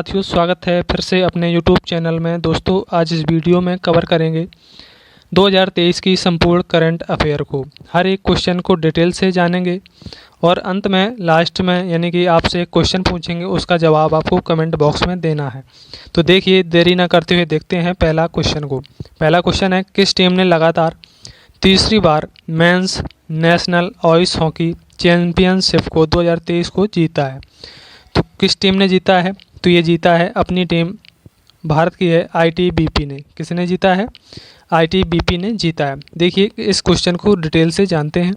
साथियों, स्वागत है फिर से अपने YouTube चैनल में। दोस्तों, आज इस वीडियो में कवर करेंगे 2023 की संपूर्ण करंट अफेयर को। हर एक क्वेश्चन को डिटेल से जानेंगे और अंत में लास्ट में यानी कि आपसे एक क्वेश्चन पूछेंगे, उसका जवाब आपको कमेंट बॉक्स में देना है। तो देखिए, देरी ना करते हुए देखते हैं पहला क्वेश्चन को। पहला क्वेश्चन है, किस टीम ने लगातार तीसरी बार men's national ice hockey championship को 2023 को जीता है? तो किस टीम ने जीता है? तो ये जीता है अपनी टीम, भारत की है आईटीबीपी ने। किसने जीता है? आईटीबीपी ने जीता है। देखिए, इस क्वेश्चन को डिटेल से जानते हैं।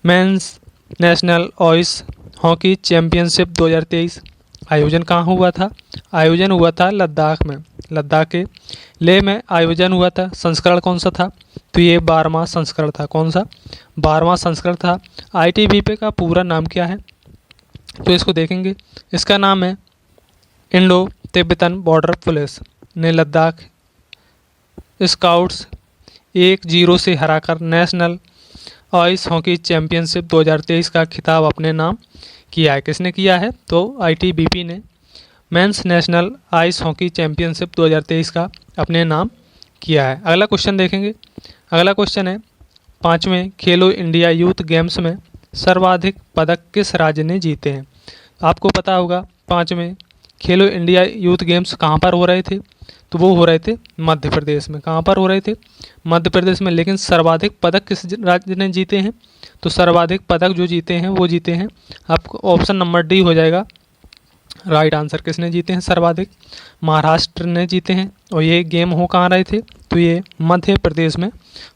Mains national ice hockey championship 2023 आयोजन कहाँ हुआ था? आयोजन हुआ था लद्दाख में, लद्दाख के लेह में आयोजन हुआ था। संस्करण कौन सा था? तो ये 12वां संस्करण था। कौन सा? 12वां संस्करण था। आईटीबीपी का पूरा नाम क्या है? तो इसको देखेंगे। इसका नाम है इंडो तिब्बतन बॉर्डर पुलिस ने लद्दाख स्काउट्स 1-0 से हराकर नेशनल आइस हॉकी चैंपियनशिप 2023 का खिताब अपने नाम किया है। किसने किया है? तो आईटीबीपी ने mains national ice hockey championship 2023 का अपने नाम किया है। अगला क्वेश्चन देखेंगे। अगला क्वेश्चन है, 5वें खेलो इंडिया यूथ गेम्स में सर्वाधिक पदक किस राज्य ने जीते हैं? आपको पता होगा 5वें खेलो इंडिया यूथ गेम्स कहाँ पर हो रहे थे? तो वो हो रहे थे मध्य प्रदेश में। कहाँ पर हो रहे थे? मध्य प्रदेश में। लेकिन सर्वाधिक पदक किस राज्य ने जीते हैं? तो सर्वाधिक पदक जो जीते हैं वो जीते हैं, आपको ऑप्शन नंबर डी हो जाएगा राइट आंसर। किसने जीते हैं सर्वाधिक? महाराष्ट्र ने जीते हैं। और ये गेम हो कहाँ रहे थे? तो ये मध्य प्रदेश में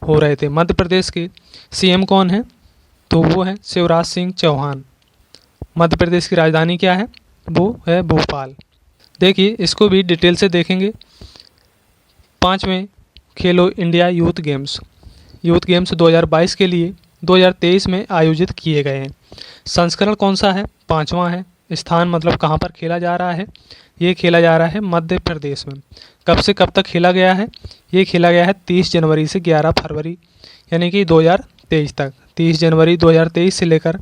हो रहे थे। मध्य प्रदेश के सीएम कौन है? तो वो है शिवराज सिंह चौहान। मध्य प्रदेश की राजधानी क्या है? वो है भोपाल। देखिए, इसको भी डिटेल से देखेंगे। 5वें खेलो इंडिया यूथ गेम्स 2022 के लिए 2023 में आयोजित किए गए हैं। संस्करण कौन सा है? 5वां है। स्थान मतलब कहाँ पर खेला जा रहा है? ये खेला जा रहा है मध्य प्रदेश में। कब से कब तक खेला गया है? ये खेला गया है 30 जनवरी से 11 फरवरी यानी कि 2023 तक। 30 जनवरी 2023 से लेकर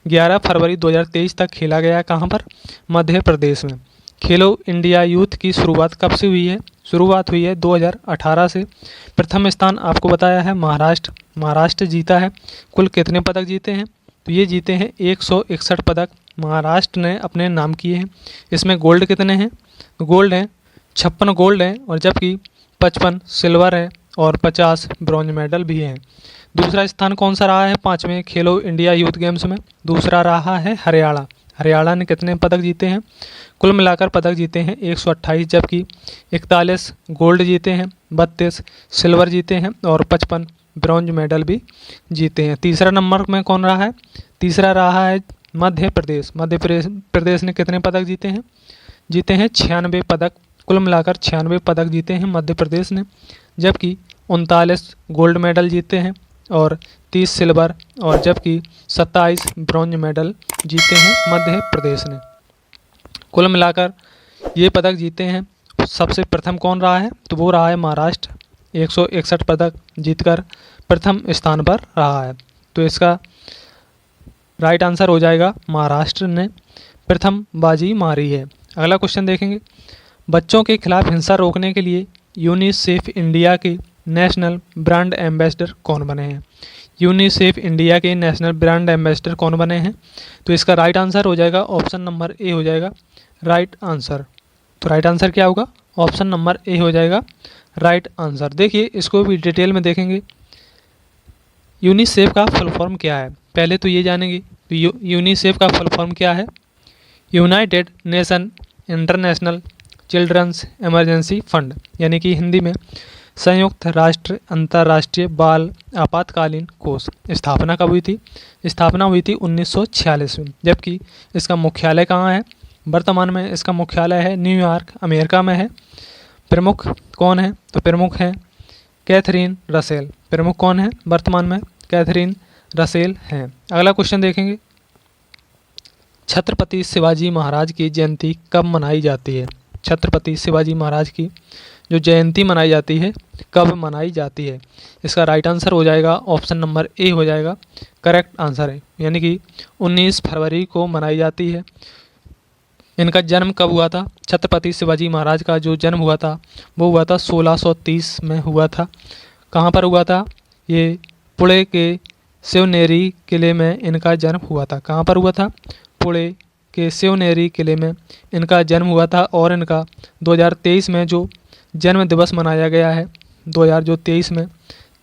11 फरवरी 2023 तक खेला गया। कहाँ पर? मध्य प्रदेश में। खेलो इंडिया यूथ की शुरुआत कब से हुई है? शुरुआत हुई है 2018 से। प्रथम स्थान आपको बताया है महाराष्ट्र जीता है। कुल कितने पदक जीते हैं? तो ये जीते हैं 161 पदक महाराष्ट्र ने अपने नाम किए हैं। इसमें गोल्ड कितने हैं? गोल्ड हैं 56 गोल्ड हैं, और जबकि 55 सिल्वर है और 50 ब्रॉन्ज मेडल भी हैं। दूसरा स्थान कौन सा रहा है 5वें खेलो इंडिया यूथ गेम्स में? दूसरा रहा है हरियाणा। हरियाणा ने कितने पदक जीते हैं? कुल मिलाकर पदक जीते हैं 128, जबकि 41 गोल्ड जीते हैं, 32 सिल्वर जीते हैं और 55 ब्रॉन्ज मेडल भी जीते हैं। तीसरा नंबर में कौन रहा है? तीसरा रहा है मध्य प्रदेश। प्रदेश ने कितने पदक जीते हैं? जीते हैं 96 पदक। कुल मिलाकर 96 पदक जीते हैं मध्य प्रदेश ने, जबकि 39 गोल्ड मेडल जीते हैं और 30 सिल्वर, और जबकि 27 ब्रॉन्ज मेडल जीते हैं मध्य प्रदेश ने। कुल मिलाकर ये पदक जीते हैं। सबसे प्रथम कौन रहा है? तो वो रहा है महाराष्ट्र। 161 पदक जीतकर प्रथम स्थान पर रहा है। तो इसका राइट आंसर हो जाएगा महाराष्ट्र ने प्रथम बाजी मारी है। अगला क्वेश्चन देखेंगे। बच्चों के खिलाफ हिंसा रोकने के लिए यूनिसेफ इंडिया के नेशनल ब्रांड एम्बेसडर कौन बने हैं? यूनिसेफ इंडिया के नेशनल ब्रांड एम्बेसडर कौन बने हैं? तो इसका राइट आंसर हो जाएगा ऑप्शन नंबर ए हो जाएगा राइट आंसर। तो राइट आंसर क्या होगा? ऑप्शन नंबर ए हो जाएगा राइट आंसर। देखिए, इसको भी डिटेल में देखेंगे। यूनिसेफ का फुल फॉर्म क्या है? पहले तो ये जानेंगे। तो यूनिसेफ का फुल फॉर्म क्या है? United Nation International Children's Emergency Fund, यानी कि हिंदी में संयुक्त राष्ट्र अंतर्राष्ट्रीय बाल आपातकालीन कोष। स्थापना कब हुई थी? स्थापना हुई थी 1946 में। जबकि इसका मुख्यालय कहाँ है? वर्तमान में इसका मुख्यालय है न्यूयॉर्क, अमेरिका में है। प्रमुख कौन है? तो प्रमुख है कैथरीन रसेल। प्रमुख कौन है वर्तमान में? कैथरीन रसेल हैं। अगला क्वेश्चन देखेंगे। छत्रपति शिवाजी महाराज की जयंती कब मनाई जाती है? छत्रपति शिवाजी महाराज की जो जयंती मनाई जाती है कब मनाई जाती है? इसका राइट आंसर हो जाएगा ऑप्शन नंबर ए हो जाएगा करेक्ट आंसर है, यानी कि 19 फरवरी को मनाई जाती है। इनका जन्म कब हुआ था? छत्रपति शिवाजी महाराज का जो जन्म हुआ था वो हुआ था 1630 में हुआ था। कहाँ पर हुआ था? ये पुणे के शिवनेरी किले में इनका जन्म हुआ था। कहाँ पर हुआ था? पुणे के शिवनेरी किले में इनका जन्म हुआ था। और इनका 2023 में जो जन्म दिवस मनाया गया है, 2023 में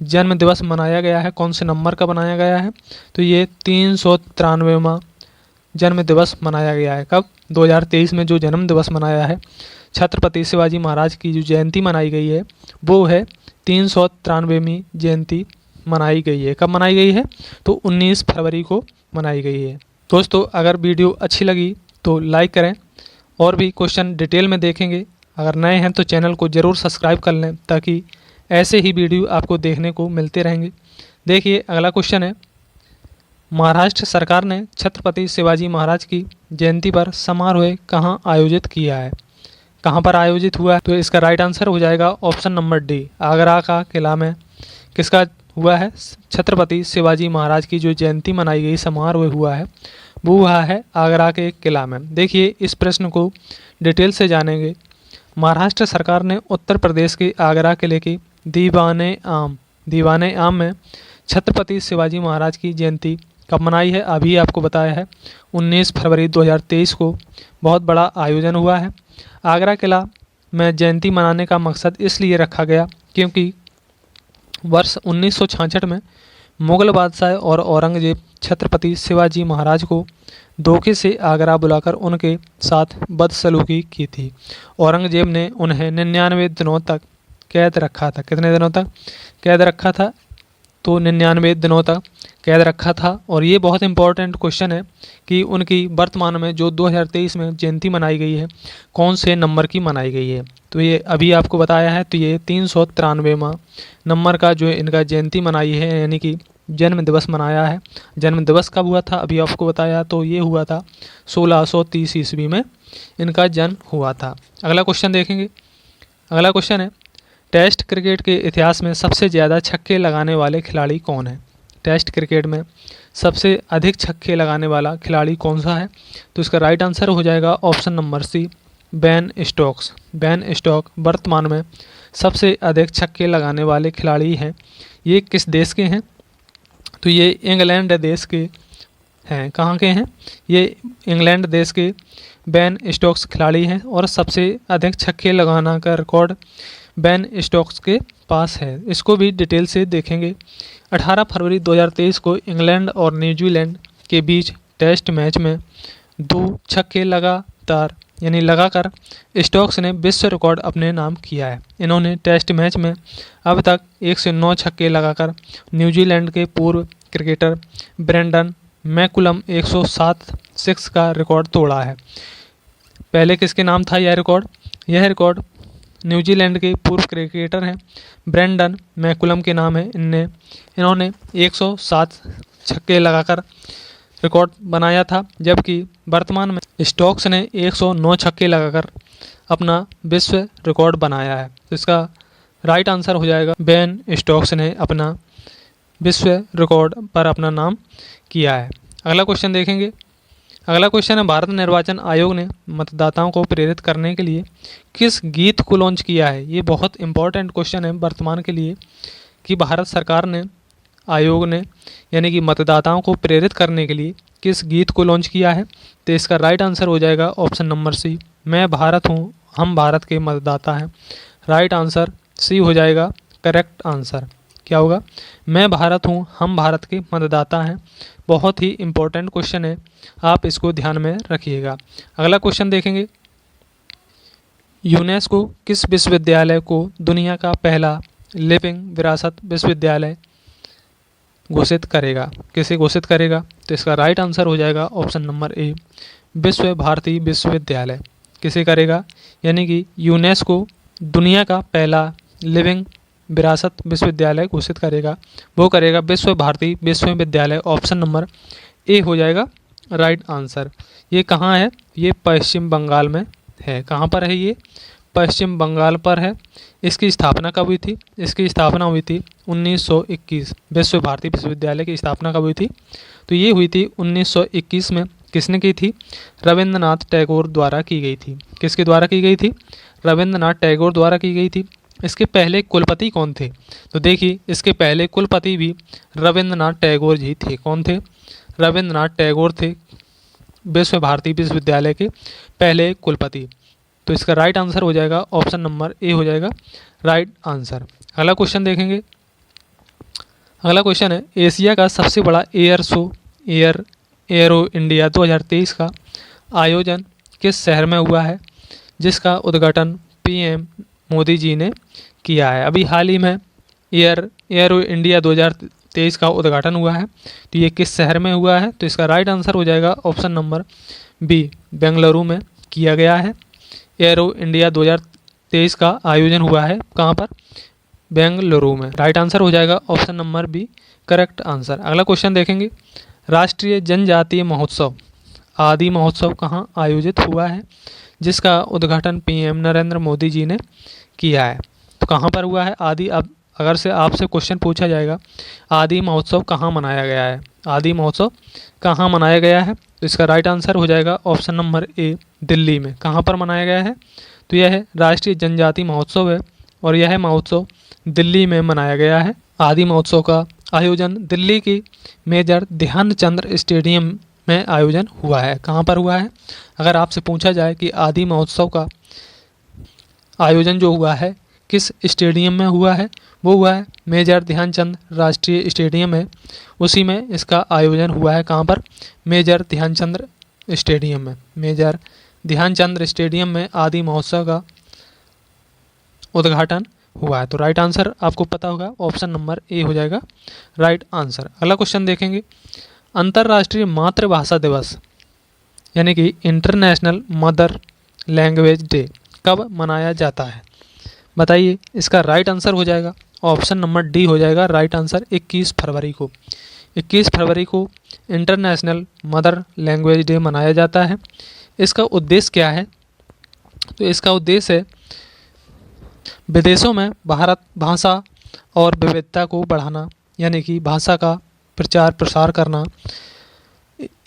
जन्म दिवस मनाया गया है, कौन से नंबर का बनाया गया है? तो ये 393वां जन्म दिवस मनाया गया है। कब? 2023 में जो जन्म दिवस मनाया है, छत्रपति शिवाजी महाराज की जो जयंती मनाई गई है वो है 393वीं जयंती मनाई गई है। कब मनाई गई है? तो 19 फरवरी को मनाई गई है। दोस्तों, अगर वीडियो अच्छी लगी तो लाइक करें, और भी क्वेश्चन डिटेल में देखेंगे। अगर नए हैं तो चैनल को ज़रूर सब्सक्राइब कर लें ताकि ऐसे ही वीडियो आपको देखने को मिलते रहेंगे। देखिए, अगला क्वेश्चन है, महाराष्ट्र सरकार ने छत्रपति शिवाजी महाराज की जयंती पर समारोह कहाँ आयोजित किया है? कहाँ पर आयोजित हुआ है? तो इसका राइट आंसर हो जाएगा ऑप्शन नंबर डी, आगरा का किला में। किसका हुआ है? छत्रपति शिवाजी महाराज की जो जयंती मनाई गई, समारोह हुआ है, वो हुआ है आगरा के किला में। देखिए, इस प्रश्न को डिटेल से जानेंगे। महाराष्ट्र सरकार ने उत्तर प्रदेश के आगरा किले की दीवाने आम में छत्रपति शिवाजी महाराज की जयंती कब मनाई है? अभी आपको बताया है 19 फरवरी 2023 को बहुत बड़ा आयोजन हुआ है। आगरा किला में जयंती मनाने का मकसद इसलिए रखा गया क्योंकि वर्ष 1966 में मुगल बादशाह और औरंगजेब छत्रपति शिवाजी महाराज को धोखे से आगरा बुलाकर उनके साथ बदसलूकी की थी। औरंगजेब ने उन्हें 99 दिनों तक कैद रखा था। कितने दिनों तक कैद रखा था? तो 99 दिनों तक कैद रखा था। और ये बहुत इंपॉर्टेंट क्वेश्चन है कि उनकी वर्तमान में जो 2023 में जयंती मनाई गई है, कौन से नंबर की मनाई गई है? तो ये अभी आपको बताया है, तो ये 393वां नंबर का जो इनका जयंती मनाई है, यानी कि जन्म दिवस मनाया है। जन्म दिवस कब हुआ था? अभी आपको बताया, तो ये हुआ था 1630 ईस्वी में इनका जन्म हुआ था। अगला क्वेश्चन देखेंगे। अगला क्वेश्चन है, टेस्ट क्रिकेट के इतिहास में सबसे ज़्यादा छक्के लगाने वाले खिलाड़ी कौन है? टेस्ट क्रिकेट में सबसे अधिक छक्के लगाने वाला खिलाड़ी कौन सा है? तो इसका राइट आंसर हो जाएगा option number C, Ben Stokes. Ben Stoke वर्तमान में सबसे अधिक छक्के लगाने वाले खिलाड़ी हैं। ये किस देश के हैं? तो ये इंग्लैंड देश के हैं। कहाँ के हैं? ये इंग्लैंड देश के बेन स्टोक्स खिलाड़ी हैं और सबसे अधिक छक्के लगाना का रिकॉर्ड बेन स्टोक्स के पास है। इसको भी डिटेल से देखेंगे। 18 फरवरी 2023 को इंग्लैंड और न्यूजीलैंड के बीच टेस्ट मैच में 2 छक्के लगाकर स्टोक्स ने विश्व रिकॉर्ड अपने नाम किया है। इन्होंने टेस्ट मैच में अब तक 109 छक्के लगाकर न्यूजीलैंड के पूर्व क्रिकेटर ब्रेंडन मैकुलम 107 का रिकॉर्ड तोड़ा है। पहले किसके नाम था यह रिकॉर्ड? यह रिकॉर्ड न्यूजीलैंड के पूर्व क्रिकेटर हैं ब्रेंडन मैकुलम के नाम है। इन्होंने 107 छक्के लगाकर रिकॉर्ड बनाया था, जबकि वर्तमान में स्टोक्स ने 109 छक्के लगाकर अपना विश्व रिकॉर्ड बनाया है। तो इसका राइट आंसर हो जाएगा बेन स्टोक्स ने अपना विश्व रिकॉर्ड पर अपना नाम किया है। अगला क्वेश्चन देखेंगे। अगला क्वेश्चन है, भारत निर्वाचन आयोग ने मतदाताओं को प्रेरित करने के लिए किस गीत को लॉन्च किया है? ये बहुत इंपॉर्टेंट क्वेश्चन है वर्तमान के लिए कि भारत सरकार ने, आयोग ने, यानी कि मतदाताओं को प्रेरित करने के लिए किस गीत को लॉन्च किया है? तो इसका राइट आंसर हो जाएगा ऑप्शन नंबर सी, मैं भारत हूँ हम भारत के मतदाता हैं। राइट आंसर सी हो जाएगा करेक्ट आंसर। क्या होगा? मैं भारत हूँ हम भारत के मतदाता हैं। बहुत ही इंपॉर्टेंट क्वेश्चन है, आप इसको ध्यान में रखिएगा। अगला क्वेश्चन देखेंगे। यूनेस्को किस विश्वविद्यालय को दुनिया का पहला लिविंग विरासत विश्वविद्यालय घोषित करेगा? किसे घोषित करेगा? तो इसका राइट आंसर हो जाएगा ऑप्शन नंबर ए, विश्व भारती विश्वविद्यालय। किसे करेगा? यानी कि यूनेस्को दुनिया का पहला लिविंग विरासत विश्वविद्यालय घोषित करेगा, वो करेगा विश्व भारती विश्वविद्यालय। ऑप्शन नंबर ए हो जाएगा राइट आंसर। ये कहाँ है? ये पश्चिम बंगाल में है। कहाँ पर है ये? पश्चिम बंगाल पर है। इसकी स्थापना कब हुई थी? इसकी स्थापना हुई थी 1921। विश्व भारती विश्वविद्यालय की स्थापना कब हुई थी? तो ये हुई थी 1921 में। किसने की थी? रविंद्रनाथ टैगोर द्वारा की गई थी। किसके द्वारा की गई थी? रविंद्रनाथ टैगोर द्वारा की गई थी। इसके पहले कुलपति कौन थे? तो देखिए, इसके पहले कुलपति भी रविंद्रनाथ टैगोर जी थे। कौन थे? रविंद्रनाथ टैगोर थे विश्व भारती विश्वविद्यालय के पहले कुलपति। तो इसका राइट आंसर हो जाएगा ऑप्शन नंबर ए हो जाएगा राइट आंसर। अगला क्वेश्चन देखेंगे। अगला क्वेश्चन है, एशिया का सबसे बड़ा एयर शो एरो इंडिया 2023 का आयोजन किस शहर में हुआ है, जिसका उद्घाटन पीएम मोदी जी ने किया है? अभी हाल ही में एरो इंडिया 2023 का उद्घाटन हुआ है। तो ये किस शहर में हुआ है? तो इसका राइट आंसर हो जाएगा ऑप्शन नंबर बी, बेंगलुरु में किया गया है। एरो इंडिया 2023 का आयोजन हुआ है कहाँ पर? बेंगलुरु में। राइट आंसर हो जाएगा option number B correct answer. अगला क्वेश्चन देखेंगे। राष्ट्रीय जनजातीय महोत्सव आदि महोत्सव कहाँ आयोजित हुआ है, जिसका उद्घाटन पीएम नरेंद्र मोदी जी ने किया है? तो कहाँ पर हुआ है आदि? अब अगर से आपसे क्वेश्चन पूछा जाएगा आदि महोत्सव कहाँ मनाया गया है, आदि महोत्सव कहाँ मनाया गया है, तो इसका राइट आंसर हो जाएगा ऑप्शन नंबर ए, दिल्ली में। कहाँ पर मनाया गया है? तो यह राष्ट्रीय जनजातीय महोत्सव है और यह महोत्सव दिल्ली में मनाया गया है। आदि महोत्सव का आयोजन दिल्ली की मेजर ध्यानचंद स्टेडियम में आयोजन हुआ है। कहाँ पर हुआ है? अगर आपसे पूछा जाए कि आदि महोत्सव का आयोजन जो हुआ है किस स्टेडियम में हुआ है, वो हुआ है मेजर ध्यानचंद राष्ट्रीय स्टेडियम है, उसी में इसका आयोजन हुआ है। कहाँ पर? मेजर ध्यानचंद स्टेडियम में। मेजर ध्यानचंद स्टेडियम में आदि महोत्सव का उद्घाटन हुआ है। तो राइट आंसर आपको पता होगा ऑप्शन नंबर ए हो जाएगा राइट आंसर। अगला क्वेश्चन देखेंगे। अंतर्राष्ट्रीय मातृभाषा दिवस यानी कि इंटरनेशनल मदर लैंग्वेज डे कब मनाया जाता है? बताइए, इसका राइट आंसर हो जाएगा ऑप्शन नंबर डी हो जाएगा राइट आंसर 21 फरवरी को। 21 फरवरी को इंटरनेशनल मदर लैंग्वेज डे मनाया जाता है। इसका उद्देश्य क्या है? तो इसका उद्देश्य है विदेशों में भारत भाषा और विविधता को बढ़ाना, यानी कि भाषा का प्रचार प्रसार करना।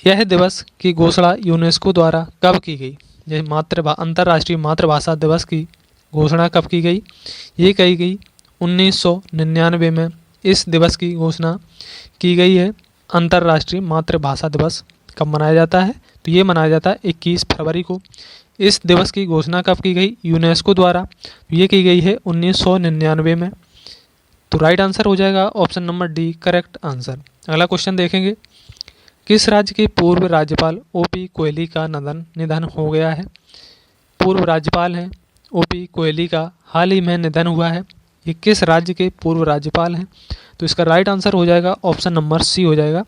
यह दिवस की घोषणा यूनेस्को द्वारा कब की गई? यह अंतर्राष्ट्रीय मातृभाषा दिवस की घोषणा कब की गई? ये कही गई 1999 में। इस दिवस की घोषणा की गई है। अंतर्राष्ट्रीय मातृभाषा दिवस कब मनाया जाता है? तो ये मनाया जाता है 21 फरवरी को। इस दिवस की घोषणा कब की गई? यूनेस्को द्वारा। तो ये की गई है 1999 में। तो राइट आंसर हो जाएगा option number D correct answer. अगला क्वेश्चन देखेंगे। किस राज्य के पूर्व राज्यपाल ओपी कोहली का निधन हो गया है? पूर्व राज्यपाल हैं ओपी कोहली का हाल ही में निधन हुआ है। ये किस राज्य के पूर्व राज्यपाल हैं? तो इसका राइट आंसर हो जाएगा ऑप्शन नंबर सी हो जाएगा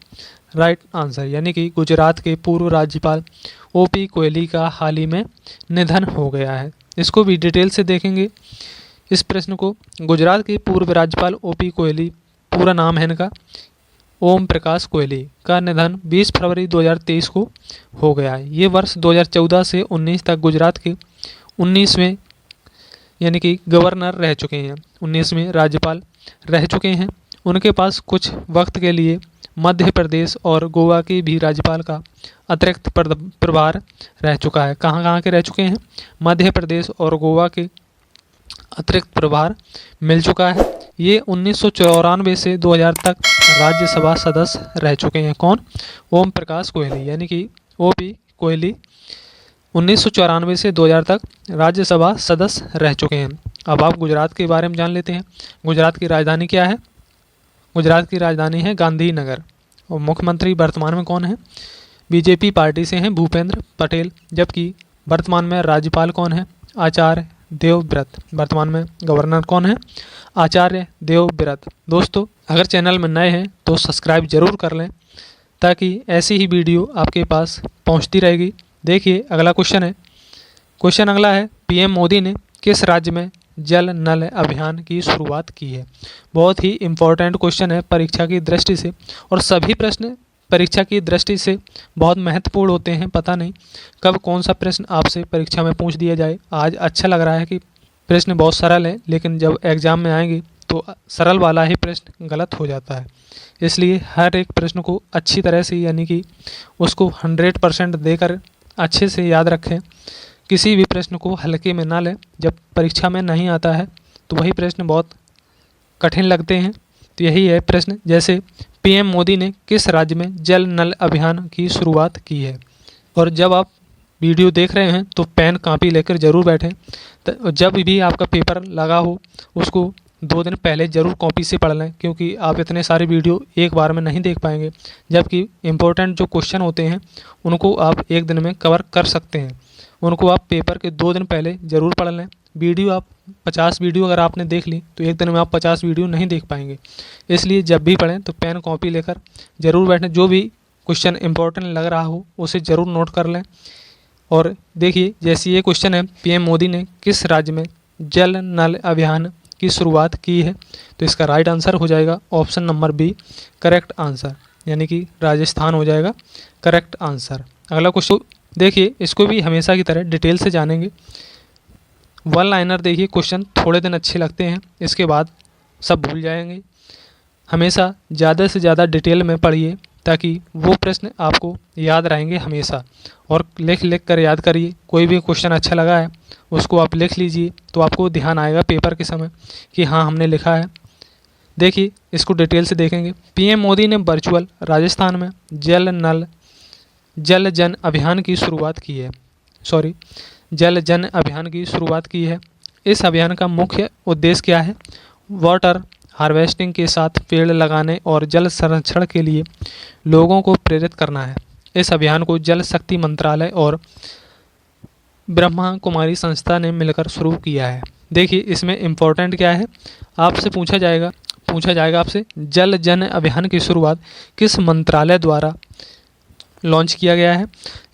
राइट आंसर, यानी कि गुजरात के पूर्व राज्यपाल ओपी कोहली का हाल ही में निधन हो गया है। इसको भी डिटेल से देखेंगे इस प्रश्न को। गुजरात के पूर्व राज्यपाल ओपी कोहली, पूरा नाम है इनका ओम प्रकाश कोहली, का निधन 20 फरवरी 2023 को हो गया है। ये वर्ष 2014 से 19 तक गुजरात के 19वें यानी कि गवर्नर रह चुके हैं, 19वें राज्यपाल रह चुके हैं। उनके पास कुछ वक्त के लिए मध्य प्रदेश और गोवा के भी राज्यपाल का अतिरिक्त प्रभार रह चुका है। कहाँ कहाँ के रह चुके हैं? मध्य प्रदेश और गोवा के अतिरिक्त प्रभार मिल चुका है। ये 1994 से 2000 तक राज्यसभा सदस्य रह चुके हैं। कौन? ओम प्रकाश कोहली, यानी कि ओपी कोहली 1994 से 2000 तक राज्यसभा सदस्य रह चुके हैं। अब आप गुजरात के बारे में जान लेते हैं। गुजरात की राजधानी क्या है? गुजरात की राजधानी है गांधीनगर। और मुख्यमंत्री वर्तमान में कौन है? बीजेपी पार्टी से हैं भूपेंद्र पटेल। जबकि वर्तमान में राज्यपाल कौन है? आचार्य देवव्रत। वर्तमान में गवर्नर कौन है? आचार्य देवव्रत। दोस्तों, अगर चैनल में नए हैं तो सब्सक्राइब जरूर कर लें, ताकि ऐसी ही वीडियो आपके पास पहुंचती रहेगी। देखिए अगला क्वेश्चन है। क्वेश्चन अगला है, पीएम मोदी ने किस राज्य में जल नल अभियान की शुरुआत की है? बहुत ही इम्पोर्टेंट क्वेश्चन है परीक्षा की दृष्टि से, और सभी प्रश्न परीक्षा की दृष्टि से बहुत महत्वपूर्ण होते हैं। पता नहीं कब कौन सा प्रश्न आपसे परीक्षा में पूछ दिया जाए। आज अच्छा लग रहा है कि प्रश्न बहुत सरल है, लेकिन जब एग्ज़ाम में आएंगे तो सरल वाला ही प्रश्न गलत हो जाता है। इसलिए हर एक प्रश्न को अच्छी तरह से यानी कि उसको 100% देकर अच्छे से याद रखें। किसी भी प्रश्न को हल्के में ना लें। जब परीक्षा में नहीं आता है तो वही प्रश्न बहुत कठिन लगते हैं। तो यही है प्रश्न, जैसे पीएम मोदी ने किस राज्य में जल नल अभियान की शुरुआत की है। और जब आप वीडियो देख रहे हैं तो पेन कापी लेकर ज़रूर बैठें। जब भी आपका पेपर लगा हो उसको 2 दिन पहले ज़रूर कॉपी से पढ़ लें, क्योंकि आप इतने सारे वीडियो एक बार में नहीं देख पाएंगे। जबकि इम्पोर्टेंट जो क्वेश्चन होते हैं उनको आप एक दिन में कवर कर सकते हैं। उनको आप पेपर के 2 दिन पहले ज़रूर पढ़ लें। वीडियो आप 50 वीडियो अगर आपने देख ली तो एक दिन में आप 50 वीडियो नहीं देख पाएंगे। इसलिए जब भी पढ़ें तो पेन कॉपी लेकर ज़रूर बैठें। जो भी क्वेश्चन इम्पोर्टेंट लग रहा हो उसे ज़रूर नोट कर लें। और देखिए, जैसे ये क्वेश्चन है, पीएम मोदी ने किस राज्य में जल नल अभियान की शुरुआत की है, तो इसका राइट आंसर हो जाएगा option number B, correct answer, यानी कि राजस्थान हो जाएगा करेक्ट आंसर। अगला क्वेश्चन देखिए, इसको भी हमेशा की तरह डिटेल से जानेंगे। वन लाइनर देखिए, क्वेश्चन थोड़े दिन अच्छे लगते हैं, इसके बाद सब भूल जाएंगे। हमेशा ज़्यादा से ज़्यादा डिटेल में पढ़िए ताकि वो प्रश्न आपको याद रहेंगे हमेशा। और लिख लिख कर याद करिए। कोई भी क्वेश्चन अच्छा लगा है उसको आप लिख लीजिए, तो आपको ध्यान आएगा पेपर के समय कि हाँ हमने लिखा है। देखिए, इसको डिटेल से देखेंगे। पीएम मोदी ने वर्चुअल राजस्थान में जल जन अभियान की शुरुआत की है। जल जन अभियान की शुरुआत की है। इस अभियान का मुख्य उद्देश्य क्या है? वाटर हार्वेस्टिंग के साथ पेड़ लगाने और जल संरक्षण के लिए लोगों को प्रेरित करना है। इस अभियान को जल शक्ति मंत्रालय और ब्रह्मा कुमारी संस्था ने मिलकर शुरू किया है। देखिए, इसमें इम्पोर्टेंट क्या है, आपसे पूछा जाएगा आपसे, जल जन अभियान की शुरुआत किस मंत्रालय द्वारा लॉन्च किया गया है,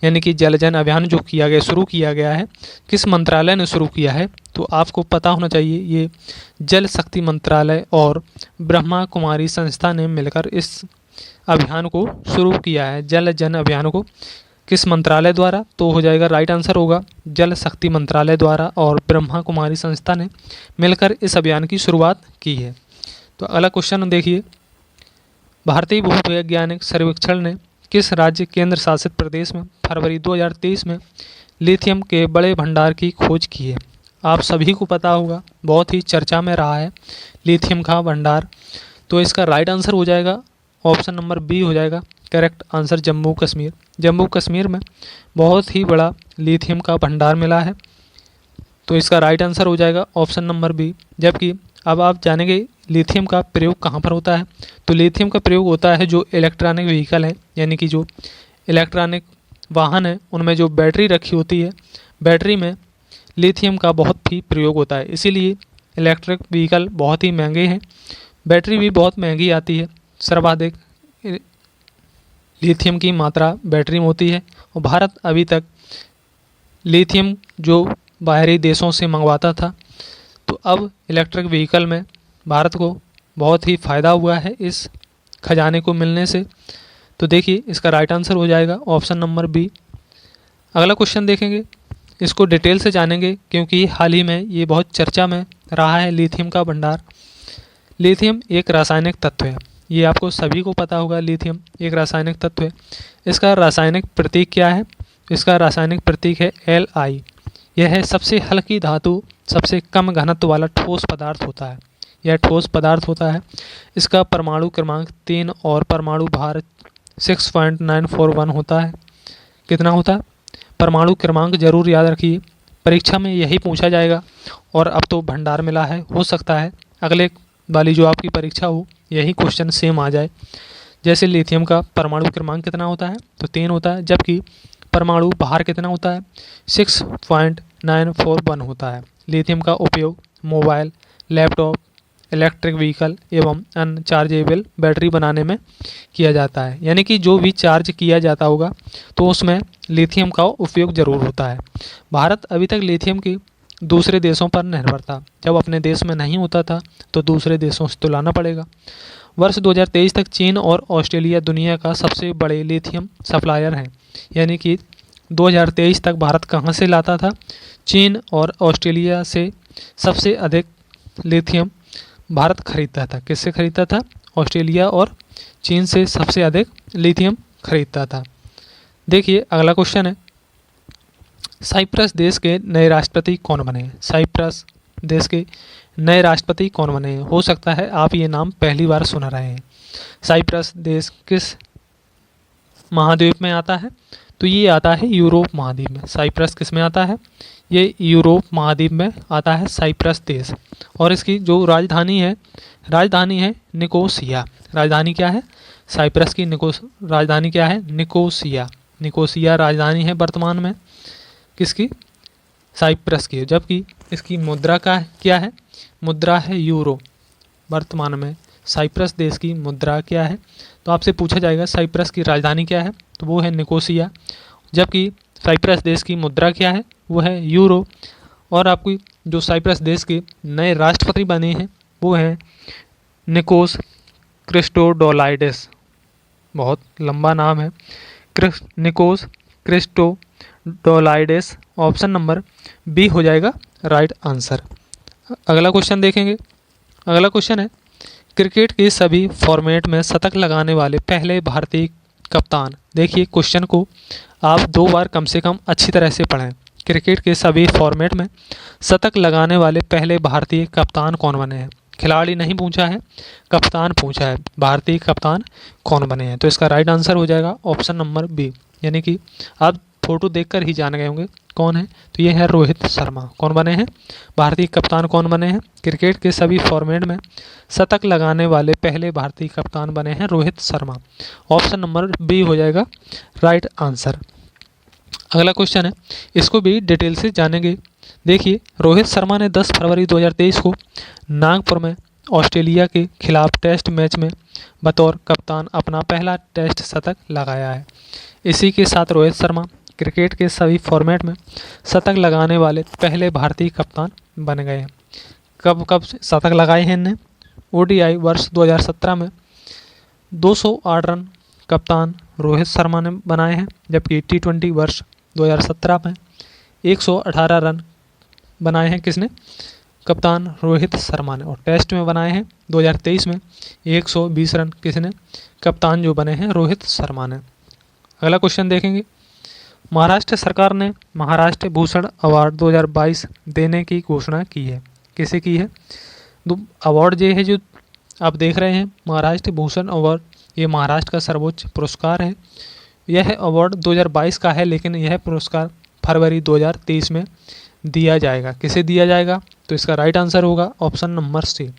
यानी कि जल जन अभियान जो शुरू किया गया है किस मंत्रालय ने शुरू किया है। तो आपको पता होना चाहिए, ये जल शक्ति मंत्रालय और ब्रह्मा कुमारी संस्था ने मिलकर इस अभियान को शुरू किया है। जल जन अभियान को किस मंत्रालय द्वारा, तो हो जाएगा राइट आंसर होगा जल शक्ति मंत्रालय द्वारा और ब्रह्मा कुमारी संस्था ने मिलकर इस अभियान की शुरुआत की है। तो अगला क्वेश्चन देखिए, भारतीय भूवैज्ञानिक सर्वेक्षण ने किस राज्य केंद्र शासित प्रदेश में फरवरी 2023 में लिथियम के बड़े भंडार की खोज की है। आप सभी को पता होगा, बहुत ही चर्चा में रहा है लिथियम का भंडार। तो इसका राइट आंसर हो जाएगा ऑप्शन नंबर बी हो जाएगा करेक्ट आंसर, जम्मू कश्मीर। जम्मू कश्मीर में बहुत ही बड़ा लिथियम का भंडार मिला है। तो इसका राइट आंसर हो जाएगा ऑप्शन नंबर बी। जबकि अब आप जानेंगे लिथियम का प्रयोग कहाँ पर होता है। तो लिथियम का प्रयोग होता है जो इलेक्ट्रॉनिक व्हीकल है, यानी कि जो इलेक्ट्रॉनिक वाहन है उनमें जो बैटरी रखी होती है, बैटरी में लिथियम का बहुत ही प्रयोग होता है। इसीलिए इलेक्ट्रिक व्हीकल बहुत ही महंगे हैं, बैटरी भी बहुत महंगी आती है। सर्वाधिक लिथियम की मात्रा बैटरी में होती है। और भारत अभी तक लिथियम जो बाहरी देशों से मंगवाता था, तो अब इलेक्ट्रिक व्हीकल में भारत को बहुत ही फ़ायदा हुआ है इस खजाने को मिलने से। तो देखिए, इसका राइट आंसर हो जाएगा ऑप्शन नंबर बी। अगला क्वेश्चन देखेंगे, इसको डिटेल से जानेंगे क्योंकि हाल ही में ये बहुत चर्चा में रहा है लिथियम का भंडार। लिथियम एक रासायनिक तत्व है, ये आपको सभी को पता होगा। लिथियम एक रासायनिक तत्व है। इसका रासायनिक प्रतीक क्या है? इसका रासायनिक प्रतीक है Li। यह है सबसे हल्की धातु, सबसे कम घनत्व वाला ठोस पदार्थ होता है। यह ठोस पदार्थ होता है। इसका परमाणु क्रमांक 3 और परमाणु भार 6.941 होता है। कितना होता है? परमाणु क्रमांक जरूर याद रखिए, परीक्षा में यही पूछा जाएगा। और अब तो भंडार मिला है, हो सकता है अगले वाली जो आपकी परीक्षा हो यही क्वेश्चन सेम आ जाए। जैसे लिथियम का परमाणु क्रमांक कितना होता है, तो 3 होता है, जबकि परमाणु भार कितना होता है, 6.941 होता है। लिथियम का उपयोग मोबाइल, लैपटॉप, इलेक्ट्रिक व्हीकल एवं अन्य चार्जेबल बैटरी बनाने में किया जाता है। यानी कि जो भी चार्ज किया जाता होगा तो उसमें लिथियम का उपयोग जरूर होता है। भारत अभी तक लिथियम की दूसरे देशों पर निर्भर था। जब अपने देश में नहीं होता था तो दूसरे देशों से तो लाना पड़ेगा। वर्ष 2023 तक चीन और ऑस्ट्रेलिया दुनिया का सबसे बड़े लिथियम सप्लायर हैं। यानी कि 2023 तक भारत कहाँ से लाता था? चीन और ऑस्ट्रेलिया से सबसे अधिक लिथियम भारत खरीदता था। किससे खरीदता था? ऑस्ट्रेलिया और चीन से सबसे अधिक लिथियम खरीदता था। देखिए अगला क्वेश्चन है, साइप्रस देश के नए राष्ट्रपति कौन बने हैं? साइप्रस देश के नए राष्ट्रपति कौन बने हैं? हो सकता है आप ये नाम पहली बार सुन रहे हैं। साइप्रस देश किस महाद्वीप में आता है? तो ये आता है यूरोप महाद्वीप में। साइप्रस किस में आता है? ये यूरोप महाद्वीप में आता है साइप्रस देश। और इसकी जो राजधानी है निकोसिया। राजधानी क्या है? साइप्रस की राजधानी क्या है? निकोसिया। निकोसिया राजधानी है वर्तमान में किसकी? साइप्रस की। जबकि इसकी मुद्रा का क्या है? मुद्रा है यूरो। वर्तमान में साइप्रस देश की मुद्रा क्या है? तो आपसे पूछा जाएगा साइप्रस की राजधानी क्या है, तो वो है निकोसिया। जबकि साइप्रस देश की मुद्रा क्या है? वो है यूरो। और आपको जो साइप्रस देश के नए राष्ट्रपति बने हैं वो हैं निकोस क्रिस्टोडोलाइडिस। बहुत लंबा नाम है, निकोस क्रिस्टोडोलाइडिस। ऑप्शन नंबर बी हो जाएगा राइट आंसर। अगला क्वेश्चन देखेंगे। अगला क्वेश्चन है, क्रिकेट के सभी फॉर्मेट में शतक लगाने वाले पहले भारतीय कप्तान। देखिए क्वेश्चन को आप 2 बार कम से कम अच्छी तरह से पढ़ें। क्रिकेट के सभी फॉर्मेट में शतक लगाने वाले पहले भारतीय कप्तान कौन बने हैं? खिलाड़ी नहीं पूछा है, कप्तान पूछा है। भारतीय कप्तान कौन बने हैं? तो इसका राइट आंसर हो जाएगा ऑप्शन नंबर बी। यानी कि आप फोटो देखकर ही जान गए होंगे कौन है। तो ये है रोहित शर्मा। कौन बने हैं? भारतीय कप्तान कौन बने हैं? क्रिकेट के सभी फॉर्मेट में शतक लगाने वाले पहले भारतीय कप्तान बने हैं Rohit Sharma. Option number B हो जाएगा राइट आंसर। अगला क्वेश्चन है, इसको भी डिटेल से जानेंगे। देखिए रोहित शर्मा ने 10 फरवरी 2023 को नागपुर में ऑस्ट्रेलिया के खिलाफ टेस्ट मैच में बतौर कप्तान अपना पहला टेस्ट शतक लगाया है। इसी के साथ रोहित शर्मा क्रिकेट के सभी फॉर्मेट में शतक लगाने वाले पहले भारतीय कप्तान बन गए हैं। कब शतक लगाए हैं इनने? ओडीआई वर्ष 2017 में 208 रन कप्तान रोहित शर्मा ने बनाए हैं। जबकि टी20 वर्ष 2017 में 118 रन बनाए हैं किसने? कप्तान रोहित शर्मा ने। और टेस्ट में बनाए हैं 2023 में 120 रन किसने? कप्तान जो बने हैं रोहित शर्मा ने। अगला क्वेश्चन देखेंगे, महाराष्ट्र सरकार ने महाराष्ट्र भूषण अवार्ड 2022 देने की घोषणा की है। किसे की है? अवार्ड ये है जो आप देख रहे हैं महाराष्ट्र भूषण अवार्ड, ये महाराष्ट्र का सर्वोच्च पुरस्कार है। यह अवार्ड 2022 का है, लेकिन यह पुरस्कार फरवरी 2023 में दिया जाएगा। किसे दिया जाएगा? तो इसका राइट आंसर होगा option number C,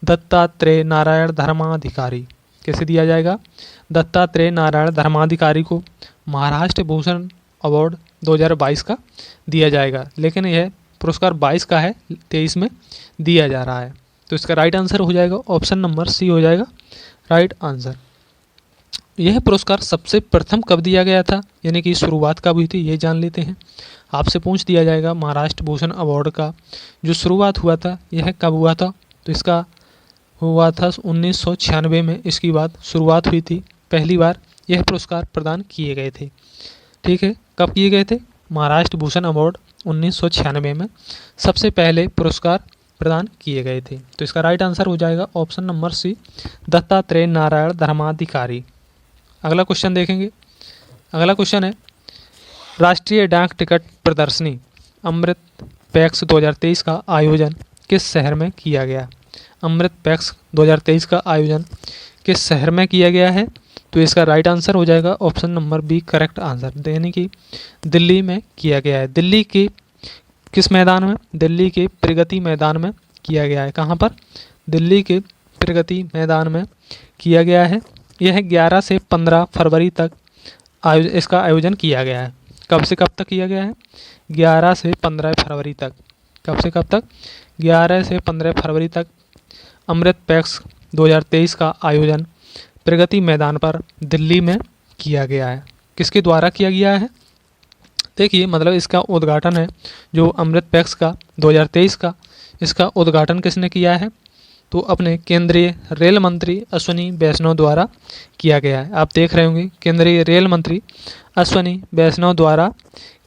Dattatreya Narayan Dharmadhikari. किसे दिया जाएगा? दत्तात्रेय नारायण धर्माधिकारी को महाराष्ट्र भूषण अवार्ड 2022 का दिया जाएगा। लेकिन यह पुरस्कार 22 का है, 23 में दिया जा रहा है। तो इसका राइट आंसर हो जाएगा ऑप्शन नंबर सी हो जाएगा राइट आंसर। यह पुरस्कार सबसे प्रथम कब दिया गया था, यानी कि शुरुआत कब हुई थी, ये जान लेते हैं। आपसे पूछ दिया जाएगा महाराष्ट्र भूषण अवार्ड का जो शुरुआत हुआ था यह कब हुआ था, तो इसका हुआ था 1996 में। इसकी बात शुरुआत हुई थी, पहली बार यह पुरस्कार प्रदान किए गए थे। ठीक है, कब किए गए थे? महाराष्ट्र भूषण अवार्ड 1996 में सबसे पहले पुरस्कार प्रदान किए गए थे। तो इसका राइट आंसर हो जाएगा option number C, Dattatreya Narayan Dharmadhikari. अगला क्वेश्चन देखेंगे। अगला क्वेश्चन है, राष्ट्रीय डाक टिकट प्रदर्शनी अमृत पैक्स 2023 का आयोजन किस शहर में किया गया? अमृत पैक्स 2023 का आयोजन किस शहर में किया गया है? तो इसका राइट आंसर हो जाएगा option number B correct answer, यानी कि दिल्ली में किया गया है। दिल्ली के किस मैदान में? दिल्ली के प्रगति मैदान में किया गया है। कहाँ पर? दिल्ली के प्रगति मैदान में किया गया है। यह 11 से 15 फरवरी तक इसका आयोजन किया गया है। कब से कब तक किया गया है? 11 से 15 फरवरी तक। कब से कब तक? 11 से 15 फरवरी तक अमृत पैक्स 2023 का आयोजन प्रगति मैदान पर दिल्ली में किया गया है। किसके द्वारा किया गया है? देखिए मतलब इसका उद्घाटन है जो अमृत पैक्स का 2023 का, इसका उद्घाटन किसने किया है? तो अपने केंद्रीय रेल मंत्री अश्विनी वैष्णव द्वारा किया गया है। आप देख रहे होंगे केंद्रीय रेल मंत्री अश्विनी वैष्णव द्वारा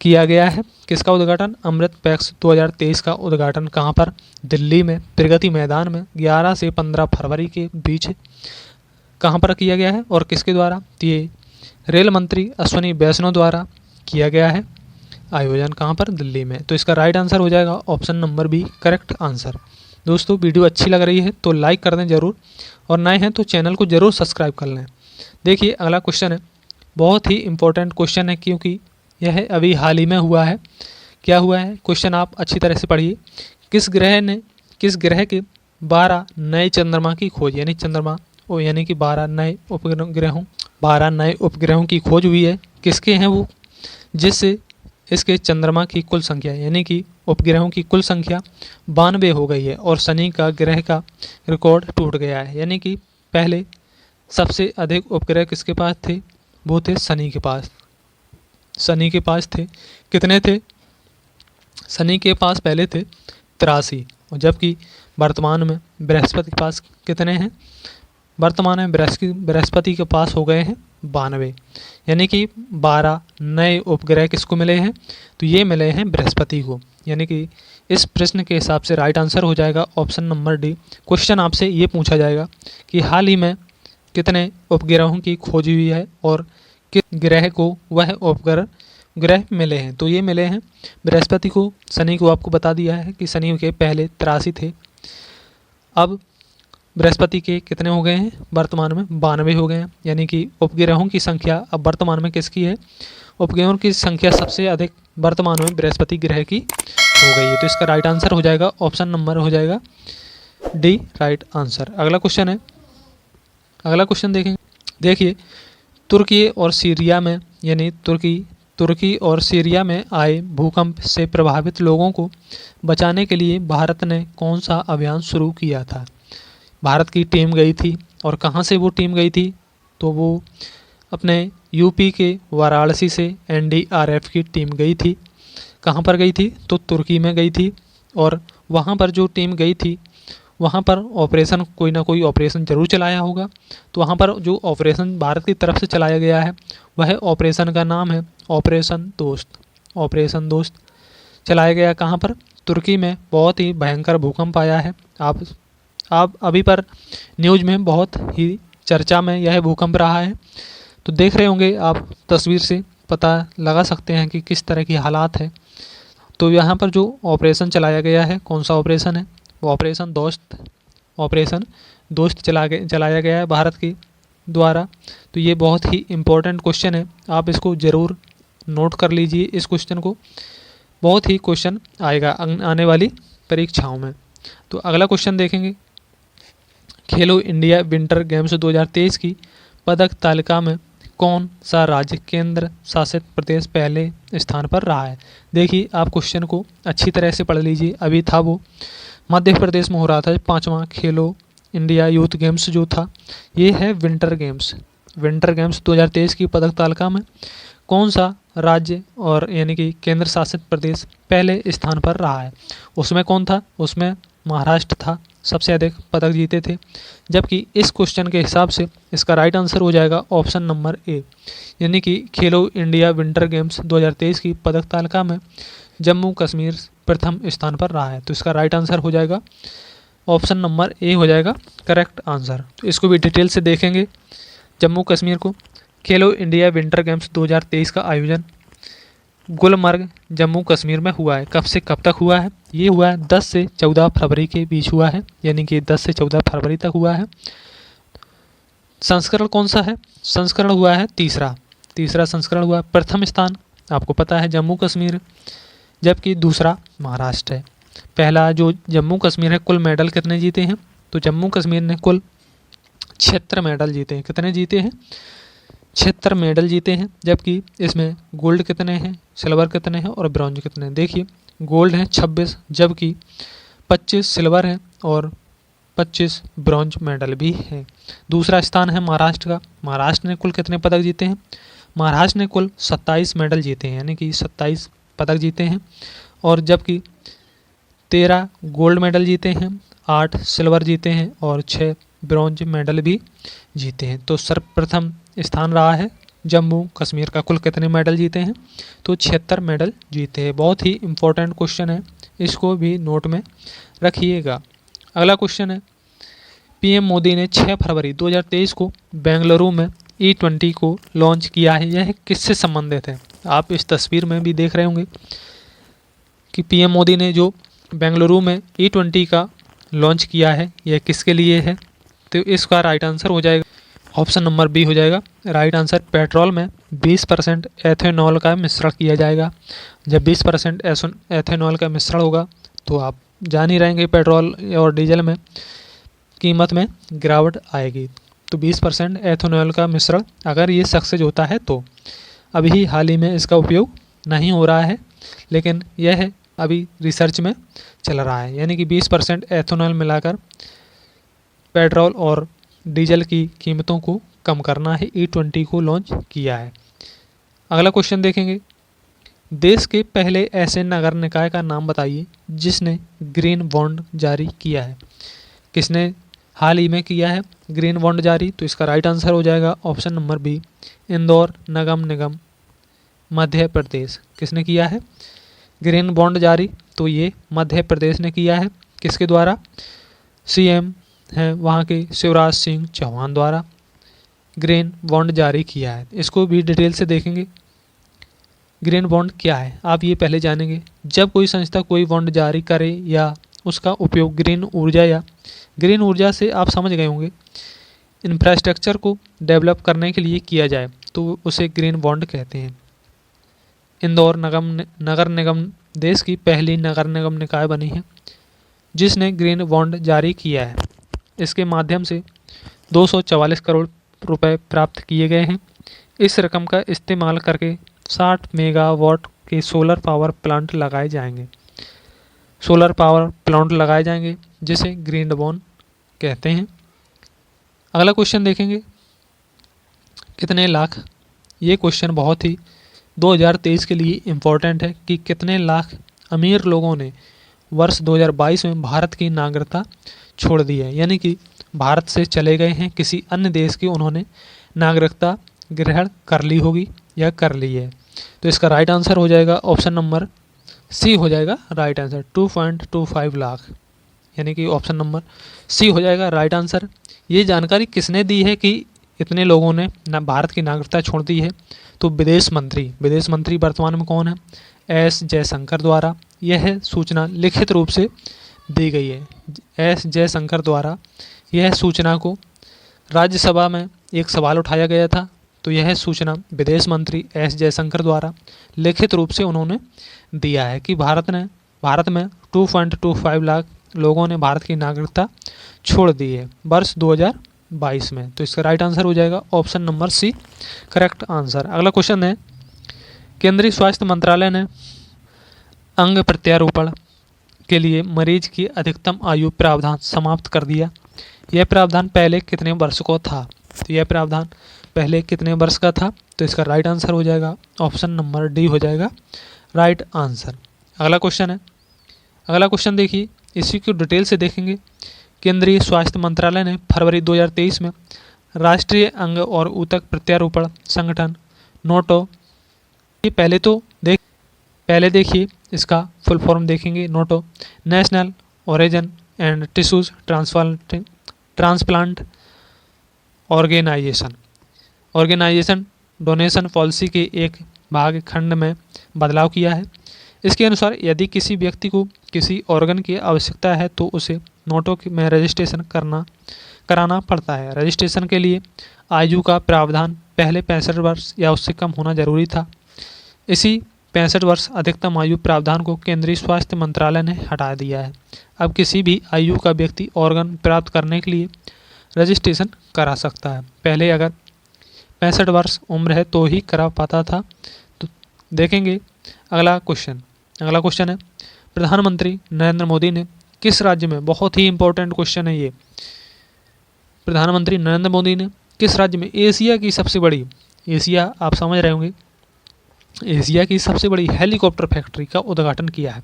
किया गया है। किसका उद्घाटन? अमृत पैक्स 2023 का उद्घाटन कहाँ पर? दिल्ली में प्रगति मैदान में 11 से 15 फरवरी के बीच कहाँ पर किया गया है और किसके द्वारा? तो ये रेल मंत्री अश्विनी वैष्णव द्वारा किया गया है आयोजन। कहाँ पर? दिल्ली में। तो इसका राइट आंसर हो जाएगा option number B, correct answer. दोस्तों वीडियो अच्छी लग रही है तो लाइक कर दें ज़रूर, और नए हैं तो चैनल को ज़रूर सब्सक्राइब कर लें। देखिए अगला क्वेश्चन है, बहुत ही इम्पोर्टेंट क्वेश्चन है क्योंकि यह अभी हाल ही में हुआ है। क्या हुआ है? क्वेश्चन आप अच्छी तरह से पढ़िए। किस ग्रह के 12 नए चंद्रमा की खोज, यानी चंद्रमा यानी कि 12 नए उपग्रहों की खोज हुई है। किसके हैं वो? जिससे इसके चंद्रमा की कुल संख्या यानी कि उपग्रहों की कुल संख्या 92 हो गई है और शनि का ग्रह का रिकॉर्ड टूट गया है। यानी कि पहले सबसे अधिक उपग्रह किसके पास थे? वो थे शनि के पास। शनि के पास थे, कितने थे? शनि के पास पहले थे 83, और जबकि वर्तमान में बृहस्पति के पास कितने हैं? वर्तमान में बृहस्पति के पास हो गए हैं 92, यानी कि 12 नए उपग्रह किसको मिले हैं? तो ये मिले हैं बृहस्पति को। यानी कि इस प्रश्न के हिसाब से राइट आंसर हो जाएगा ऑप्शन नंबर डी। क्वेश्चन आपसे ये पूछा जाएगा कि हाल ही में कितने उपग्रहों की खोज हुई है और किस ग्रह को वह उपग्रह मिले हैं? तो ये मिले हैं बृहस्पति को। शनि को आपको बता दिया है कि शनि के पहले 83 थे, अब बृहस्पति के कितने हो गए हैं? वर्तमान में 92 हो गए हैं। यानी कि उपग्रहों की संख्या अब वर्तमान में किसकी है? उपग्रहों की संख्या सबसे अधिक वर्तमान में बृहस्पति ग्रह की हो गई है। तो इसका राइट आंसर हो जाएगा ऑप्शन नंबर हो जाएगा डी, राइट आंसर। अगला क्वेश्चन है, अगला क्वेश्चन देखेंगे। देखिए तुर्की और सीरिया में, यानी तुर्की और सीरिया में आए भूकंप से प्रभावित लोगों को बचाने के लिए भारत ने कौन सा अभियान शुरू किया था? भारत की टीम गई थी, और कहाँ से वो टीम गई थी? तो वो अपने यूपी के वाराणसी से एनडीआरएफ की टीम गई थी। कहाँ पर गई थी? तो तुर्की में गई थी, और वहाँ पर जो टीम गई थी वहाँ पर ऑपरेशन, कोई ना कोई ऑपरेशन जरूर चलाया होगा। तो वहाँ पर जो ऑपरेशन भारत की तरफ से चलाया गया है वह ऑपरेशन का नाम है ऑपरेशन दोस्त। ऑपरेशन दोस्त चलाया गया कहाँ पर? तुर्की में। बहुत ही भयंकर भूकंप आया है। आप अभी पर न्यूज़ में बहुत ही चर्चा में यह भूकंप रहा है। तो देख रहे होंगे आप, तस्वीर से पता लगा सकते हैं कि किस तरह की हालात है। तो यहाँ पर जो ऑपरेशन चलाया गया है, कौन सा ऑपरेशन है? वो ऑपरेशन दोस्त चलाया गया है भारत के द्वारा। तो ये बहुत ही इम्पोर्टेंट क्वेश्चन है, आप इसको ज़रूर नोट कर लीजिए। इस क्वेश्चन को बहुत ही क्वेश्चन आएगा आने वाली परीक्षाओं में। तो अगला क्वेश्चन देखेंगे। खेलो इंडिया विंटर गेम्स 2023 की पदक तालिका में कौन सा राज्य केंद्र शासित प्रदेश पहले स्थान पर रहा है? देखिए आप क्वेश्चन को अच्छी तरह से पढ़ लीजिए। अभी था वो मध्य प्रदेश में हो रहा था 5वां खेलो इंडिया यूथ गेम्स जो था, ये है विंटर गेम्स। विंटर गेम्स 2023 की पदक तालिका में कौन सा राज्य और यानी कि केंद्र शासित प्रदेश पहले स्थान पर रहा है? उसमें कौन था? उसमें महाराष्ट्र था, सबसे अधिक पदक जीते थे। जबकि इस क्वेश्चन के हिसाब से इसका राइट आंसर हो जाएगा ऑप्शन नंबर ए, यानी कि खेलो इंडिया विंटर गेम्स 2023 की पदक तालिका में जम्मू कश्मीर प्रथम स्थान पर रहा है। तो इसका राइट आंसर हो जाएगा ऑप्शन नंबर ए हो जाएगा करेक्ट आंसर। तो इसको भी डिटेल से देखेंगे। जम्मू कश्मीर को खेलो इंडिया विंटर गेम्स 2023 का आयोजन गुलमर्ग जम्मू कश्मीर में हुआ है। कब से कब तक हुआ है? ये हुआ है 10 से 14 फरवरी के बीच हुआ है, यानी कि 10 से 14 फरवरी तक हुआ है। संस्करण कौन सा है? संस्करण हुआ है तीसरा संस्करण हुआ है। प्रथम स्थान आपको पता है जम्मू कश्मीर, जबकि दूसरा महाराष्ट्र है। पहला जो जम्मू कश्मीर है, कुल मेडल कितने जीते हैं? तो जम्मू कश्मीर ने कुल 76 मेडल जीते हैं। कितने जीते हैं? 76 मेडल जीते हैं। जबकि इसमें गोल्ड कितने हैं, सिल्वर कितने हैं और ब्रॉन्ज कितने हैं? देखिए गोल्ड हैं 26, जबकि 25 सिल्वर हैं और 25 ब्रॉन्ज मेडल भी हैं। दूसरा स्थान है महाराष्ट्र का। महाराष्ट्र ने कुल कितने पदक जीते हैं? महाराष्ट्र ने कुल 27 मेडल जीते हैं, यानी कि 27 पदक जीते हैं, और जबकि 13 गोल्ड मेडल जीते हैं, 8 सिल्वर जीते हैं और 6 ब्रॉन्ज मेडल भी जीते हैं। तो सर्वप्रथम स्थान रहा है जम्मू कश्मीर का। कुल कितने मेडल जीते हैं? तो 76 मेडल जीते हैं। बहुत ही इम्पोर्टेंट क्वेश्चन है, इसको भी नोट में रखिएगा। अगला क्वेश्चन है, पीएम मोदी ने 6 फरवरी 2023 को बेंगलुरु में E20 को लॉन्च किया है, यह किससे संबंधित है? आप इस तस्वीर में भी देख रहे होंगे कि पीएम मोदी ने जो बेंगलुरु में E20 का लॉन्च किया है, यह किसके लिए है? तो इसका राइट आंसर हो जाएगा ऑप्शन नंबर बी हो जाएगा राइट आंसर। पेट्रोल में 20% एथेनॉल का मिश्रण किया जाएगा। जब 20% एथेनॉल का मिश्रण होगा तो आप जान ही रहेंगे पेट्रोल और डीजल में कीमत में गिरावट आएगी। तो 20% एथेनॉल का मिश्रण अगर ये सक्सेस होता है तो अभी हाल ही में इसका उपयोग नहीं हो रहा है, लेकिन यह अभी रिसर्च में चल रहा है, यानी कि 20% एथेनॉल मिलाकर पेट्रोल और डीजल की कीमतों को कम करना है E20 को लॉन्च किया है। अगला क्वेश्चन देखेंगे, देश के पहले ऐसे नगर निकाय का नाम बताइए जिसने ग्रीन बॉन्ड जारी किया है। किसने हाल ही में किया है ग्रीन बॉन्ड जारी? तो इसका राइट आंसर हो जाएगा ऑप्शन नंबर बी इंदौर नगर निगम मध्य प्रदेश। किसने किया है ग्रीन बॉन्ड जारी? तो ये मध्य प्रदेश ने किया है। किसके द्वारा? सीएम हैं वहाँ के शिवराज सिंह चौहान द्वारा ग्रीन बॉन्ड जारी किया है। इसको भी डिटेल से देखेंगे। ग्रीन बॉन्ड क्या है आप ये पहले जानेंगे। जब कोई संस्था कोई बॉन्ड जारी करे या उसका उपयोग ग्रीन ऊर्जा से आप समझ गए होंगे इंफ्रास्ट्रक्चर को डेवलप करने के लिए किया जाए तो उसे ग्रीन बॉन्ड कहते हैं। इंदौर नगर निगम देश की पहली नगर निगम निकाय बनी है जिसने ग्रीन बॉन्ड जारी किया है। इसके माध्यम से 244 करोड़ रुपए प्राप्त किए गए हैं। इस रकम का इस्तेमाल करके 60 मेगावाट के सोलर पावर प्लांट लगाए जाएंगे जिसे ग्रीन बॉन्ड कहते हैं। अगला क्वेश्चन देखेंगे, कितने लाख? ये क्वेश्चन बहुत ही 2023 के लिए इम्पोर्टेंट है कि कितने लाख अमीर लोगों ने वर्ष 2022 में भारत की नागरिकता छोड़ दी है, यानी कि भारत से चले गए हैं, किसी अन्य देश की उन्होंने नागरिकता ग्रहण कर ली होगी या कर ली है। तो इसका राइट आंसर हो जाएगा ऑप्शन नंबर सी हो जाएगा राइट आंसर 2.25 लाख, यानी कि ऑप्शन नंबर सी हो जाएगा राइट आंसर। ये जानकारी किसने दी है कि इतने लोगों ने भारत की नागरिकता छोड़ दी है? तो विदेश मंत्री वर्तमान में कौन है? एस जयशंकर द्वारा यह सूचना लिखित रूप से दी गई है। एस जयशंकर द्वारा यह सूचना को राज्यसभा में एक सवाल उठाया गया था, तो यह सूचना विदेश मंत्री एस जयशंकर द्वारा लिखित रूप से उन्होंने दिया है कि भारत में 2.25 लाख लोगों ने भारत की नागरिकता छोड़ दी है वर्ष 2022 में। तो इसका राइट आंसर हो जाएगा option number C correct answer. अगला क्वेश्चन है, केंद्रीय स्वास्थ्य मंत्रालय ने अंग प्रत्यारोपण के लिए मरीज की अधिकतम आयु प्रावधान समाप्त कर दिया। यह प्रावधान पहले कितने वर्ष को था? तो यह प्रावधान पहले कितने वर्ष का था? तो इसका राइट आंसर हो जाएगा ऑप्शन नंबर डी हो जाएगा राइट आंसर। अगला क्वेश्चन देखिए, इसी को डिटेल से देखेंगे। केंद्रीय स्वास्थ्य मंत्रालय ने फरवरी 2023 में राष्ट्रीय अंग और ऊतक प्रत्यारोपण संगठन नोटो, ये पहले देखिए इसका फुल फॉर्म देखेंगे। NOTTO National Origin and tissues transplant organisation donation policy के एक भाग खंड में बदलाव किया है। इसके अनुसार यदि किसी व्यक्ति को किसी ऑर्गन की आवश्यकता है तो उसे नोटो में रजिस्ट्रेशन कराना पड़ता है। रजिस्ट्रेशन के लिए आयु का प्रावधान पहले 65 वर्ष या उससे कम होना जरूरी था। इसी 65 वर्ष अधिकतम आयु प्रावधान को केंद्रीय स्वास्थ्य मंत्रालय ने हटा दिया है। अब किसी भी आयु का व्यक्ति ऑर्गन प्राप्त करने के लिए रजिस्ट्रेशन करा सकता है। पहले अगर 65 वर्ष उम्र है तो ही करा पाता था। तो देखेंगे अगला क्वेश्चन है, प्रधानमंत्री नरेंद्र मोदी ने किस राज्य में, बहुत ही इंपॉर्टेंट क्वेश्चन है ये, प्रधानमंत्री नरेंद्र मोदी ने किस राज्य में एशिया की सबसे बड़ी, एशिया आप समझ रहे होंगे, एशिया की सबसे बड़ी हेलीकॉप्टर फैक्ट्री का उद्घाटन किया है?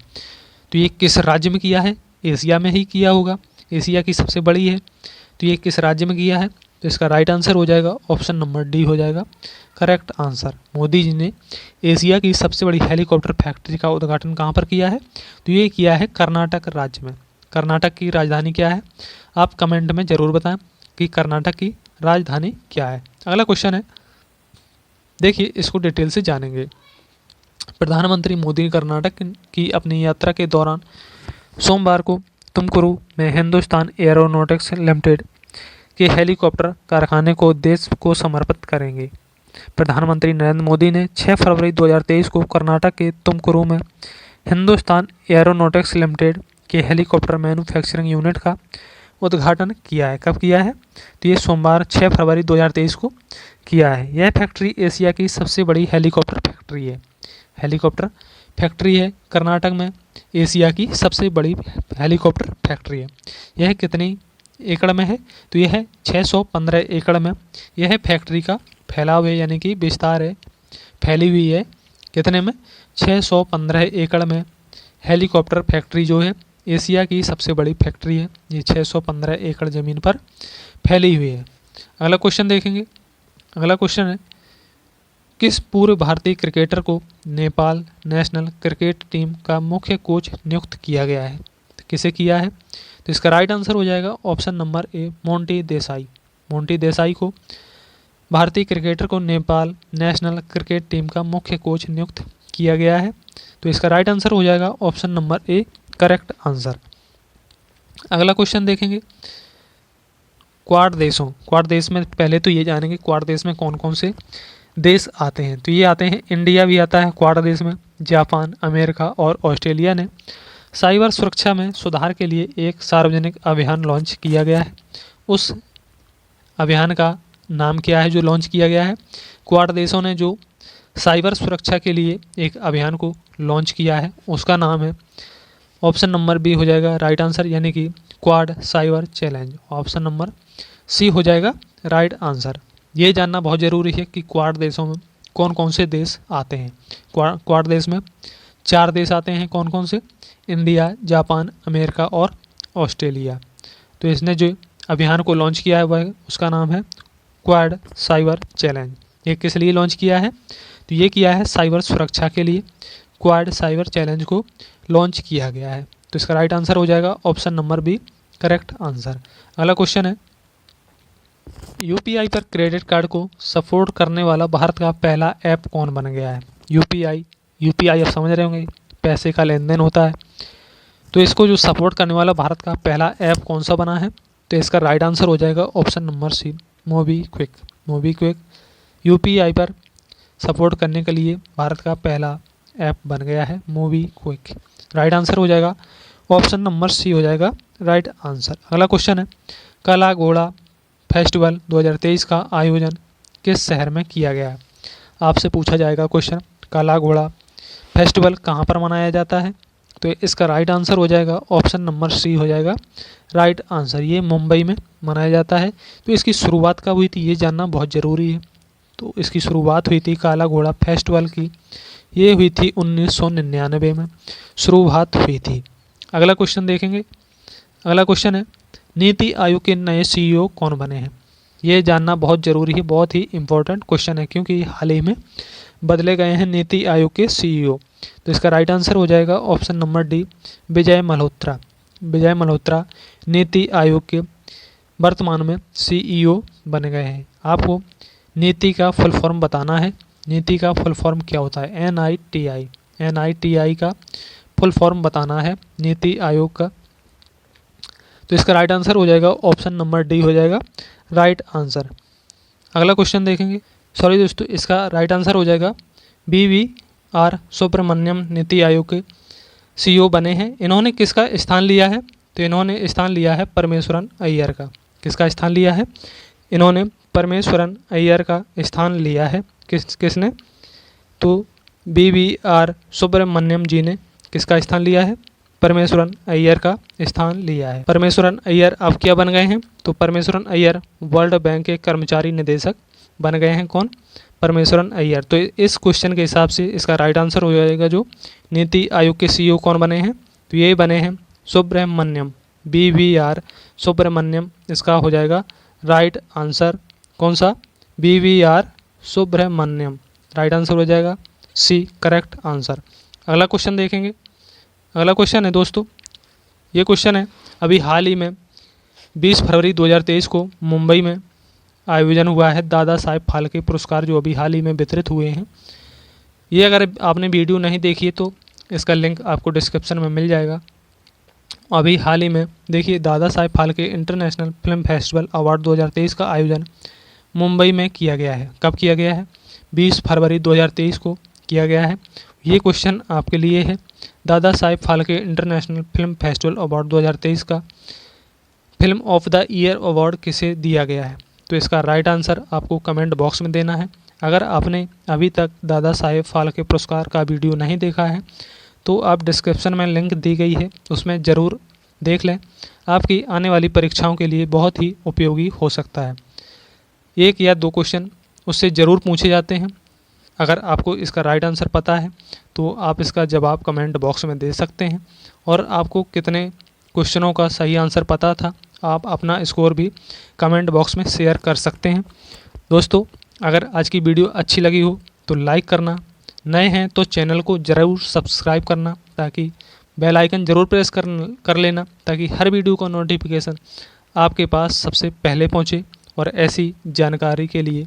तो ये किस राज्य में किया है? एशिया में ही किया होगा, एशिया की सबसे बड़ी है, तो ये किस राज्य में किया है? तो इसका राइट आंसर हो जाएगा ऑप्शन नंबर डी हो जाएगा करेक्ट आंसर। मोदी जी ने एशिया की सबसे बड़ी हेलीकॉप्टर फैक्ट्री का उद्घाटन कहाँ पर किया है? तो ये किया है कर्नाटक राज्य में। कर्नाटक की राजधानी क्या है? आप कमेंट में ज़रूर बताएं कि कर्नाटक की राजधानी क्या है। अगला क्वेश्चन है, देखिए इसको डिटेल से जानेंगे। प्रधानमंत्री मोदी कर्नाटक की अपनी यात्रा के दौरान सोमवार को तुमकुरू में हिंदुस्तान एरोनॉटिक्स लिमिटेड के हेलीकॉप्टर कारखाने को देश को समर्पित करेंगे। प्रधानमंत्री नरेंद्र मोदी ने 6 फरवरी 2023 को कर्नाटक के तुमकुरू में हिंदुस्तान एरोनॉटिक्स लिमिटेड के हेलीकॉप्टर मैन्युफैक्चरिंग यूनिट का उद्घाटन किया है। कब किया है? तो ये सोमवार 6 फरवरी 2023 को किया है। यह फैक्ट्री एशिया की सबसे बड़ी हेलीकॉप्टर फैक्ट्री है। हेलीकॉप्टर फैक्ट्री है कर्नाटक में, एशिया की सबसे बड़ी हेलीकॉप्टर फैक्ट्री है। यह कितनी एकड़ में है? तो यह है 615 एकड़ में। यह फैक्ट्री का फैलाव है, यानी कि विस्तार है, फैली हुई है कितने में? 615 एकड़ में हेलीकॉप्टर फैक्ट्री जो है एशिया की सबसे बड़ी फैक्ट्री है। ये 615 एकड़ ज़मीन पर फैली हुई है। अगला क्वेश्चन देखेंगे। अगला क्वेश्चन है, किस पूर्व भारतीय क्रिकेटर को नेपाल नेशनल क्रिकेट टीम का मुख्य कोच नियुक्त किया गया है? तो किसे किया है? तो इसका राइट आंसर हो जाएगा option number A, Monty Desai. Monty Desai को भारतीय क्रिकेटर को नेपाल नेशनल क्रिकेट टीम का मुख्य कोच नियुक्त किया गया है। तो इसका राइट आंसर हो जाएगा option number A, correct answer. अगला क्वेश्चन देखेंगे, क्वाड देशों, क्वाड देश में पहले तो ये जानेंगे क्वाड देश में कौन कौन से देश आते हैं। तो ये आते हैं, इंडिया भी आता है क्वाड देश में, जापान, अमेरिका और ऑस्ट्रेलिया ने साइबर सुरक्षा में सुधार के लिए एक सार्वजनिक अभियान लॉन्च किया गया है। उस अभियान का नाम क्या है जो लॉन्च किया गया है? क्वाड देशों ने जो साइबर सुरक्षा के लिए एक अभियान को लॉन्च किया है उसका नाम है, ऑप्शन नंबर बी हो जाएगा राइट आंसर, यानी कि Quad cyber challenge. Option number C हो जाएगा राइट आंसर। ये जानना बहुत ज़रूरी है कि क्वाड देशों में कौन कौन से देश आते हैं। क्वाड देश में 4 देश आते हैं, कौन कौन से? इंडिया, जापान, अमेरिका और ऑस्ट्रेलिया। तो इसने जो अभियान को लॉन्च किया है वह उसका नाम है क्वाड साइबर चैलेंज। ये किस लिए लॉन्च किया है? तो ये किया है साइबर सुरक्षा के लिए, क्वाड साइबर चैलेंज को लॉन्च किया गया है। तो इसका राइट आंसर हो जाएगा option number B, correct answer. अगला क्वेश्चन है, यूपीआई पर क्रेडिट कार्ड को सपोर्ट करने वाला भारत का पहला ऐप कौन बन गया है? यूपीआई आप समझ रहे होंगे, पैसे का लेन देन होता है। तो इसको जो सपोर्ट करने वाला भारत का पहला ऐप कौन सा बना है? तो इसका राइट आंसर हो जाएगा option number C, MobiKwik. MobiKwik UPI पर सपोर्ट करने के लिए भारत का पहला ऐप बन गया है, मोबीक्विक। राइट आंसर हो जाएगा ऑप्शन नंबर सी हो जाएगा राइट आंसर। अगला क्वेश्चन है, काला घोड़ा फेस्टिवल 2023 का आयोजन किस शहर में किया गया है? आपसे पूछा जाएगा क्वेश्चन, काला घोड़ा फेस्टिवल कहाँ पर मनाया जाता है? तो इसका राइट आंसर हो जाएगा ऑप्शन नंबर सी हो जाएगा राइट आंसर। ये मुंबई में मनाया जाता है। तो इसकी शुरुआत कब हुई थी ये जानना बहुत ज़रूरी है। तो इसकी शुरुआत हुई थी काला घोड़ा फेस्टिवल की, ये हुई थी 1999 में शुरुआत हुई थी। अगला क्वेश्चन देखेंगे। अगला क्वेश्चन है, नीति आयोग के नए सीईओ कौन बने हैं? ये जानना बहुत ज़रूरी है, बहुत ही इंपॉर्टेंट क्वेश्चन है क्योंकि हाल ही में बदले गए हैं नीति आयोग के सीईओ। तो इसका राइट आंसर हो जाएगा option number D, Vijay Malhotra. Vijay Malhotra NITI Aayog के वर्तमान में सीईओ बन गए हैं। आपको नीति का फुल फॉर्म बताना है। नीति का फुल फॉर्म क्या होता है? NITI। NITI का फुल फॉर्म बताना है नीति आयोग का। तो इसका राइट आंसर हो जाएगा ऑप्शन नंबर डी हो जाएगा राइट आंसर। अगला क्वेश्चन देखेंगे। सॉरी दोस्तों, इसका राइट आंसर हो जाएगा BVR सुब्रमण्यम नीति आयोग के सीईओ बने हैं। इन्होंने किसका स्थान लिया है? तो इन्होंने स्थान लिया है परमेश्वरन अय्यर का। किसका स्थान लिया है? इन्होंने परमेश्वरन अय्यर का स्थान लिया है। किसने? तो BVR सुब्रमण्यम जी ने किसका स्थान लिया है? परमेश्वरन अय्यर का स्थान लिया है। परमेश्वरन अय्यर अब क्या बन गए हैं? तो परमेश्वरन अय्यर वर्ल्ड बैंक के कर्मचारी निदेशक बन गए हैं। कौन? परमेश्वरन अय्यर। तो इस क्वेश्चन के हिसाब से इसका राइट आंसर हो जाएगा जो नीति आयोग के सीईओ कौन बने हैं? तो ये बने हैं सुब्रमण्यम, BVR सुब्रमण्यम। इसका हो जाएगा राइट आंसर कौन सा? BVR सुब्रमण्यम। राइट आंसर हो जाएगा सी, करेक्ट आंसर। अगला क्वेश्चन देखेंगे। अगला क्वेश्चन है दोस्तों, ये क्वेश्चन है, अभी हाल ही में 20 फरवरी 2023 को मुंबई में आयोजन हुआ है दादा साहेब फाल्के पुरस्कार, जो अभी हाल ही में वितरित हुए हैं। ये अगर आपने वीडियो नहीं देखी है तो इसका लिंक आपको डिस्क्रिप्शन में मिल जाएगा। अभी हाल ही में देखिए, Dada Saheb Phalke international film festival award 2023 का आयोजन मुंबई में किया गया है। कब किया गया है? 20 फरवरी 2023 को किया गया है। ये क्वेश्चन आपके लिए है, Dada Saheb Phalke international film festival award 2023 का film of the year award किसे दिया गया है? तो इसका राइट आंसर आपको कमेंट बॉक्स में देना है। अगर आपने अभी तक दादा साहेब फाल्के पुरस्कार का वीडियो नहीं देखा है तो आप डिस्क्रिप्शन में लिंक दी गई है, उसमें ज़रूर देख लें। आपकी आने वाली परीक्षाओं के लिए बहुत ही उपयोगी हो सकता है। 1 या 2 क्वेश्चन उससे ज़रूर पूछे जाते हैं। अगर आपको इसका राइट आंसर पता है तो आप इसका जवाब कमेंट बॉक्स में दे सकते हैं, और आपको कितने क्वेश्चनों का सही आंसर पता था आप अपना स्कोर भी कमेंट बॉक्स में शेयर कर सकते हैं। दोस्तों, अगर आज की वीडियो अच्छी लगी हो तो लाइक करना, नए हैं तो चैनल को ज़रूर सब्सक्राइब करना, ताकि बेल आइकन ज़रूर प्रेस कर लेना, ताकि हर वीडियो का नोटिफिकेशन आपके पास सबसे पहले पहुंचे। और ऐसी जानकारी के लिए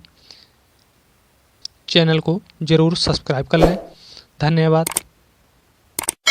चैनल को ज़रूर सब्सक्राइब कर लें। धन्यवाद।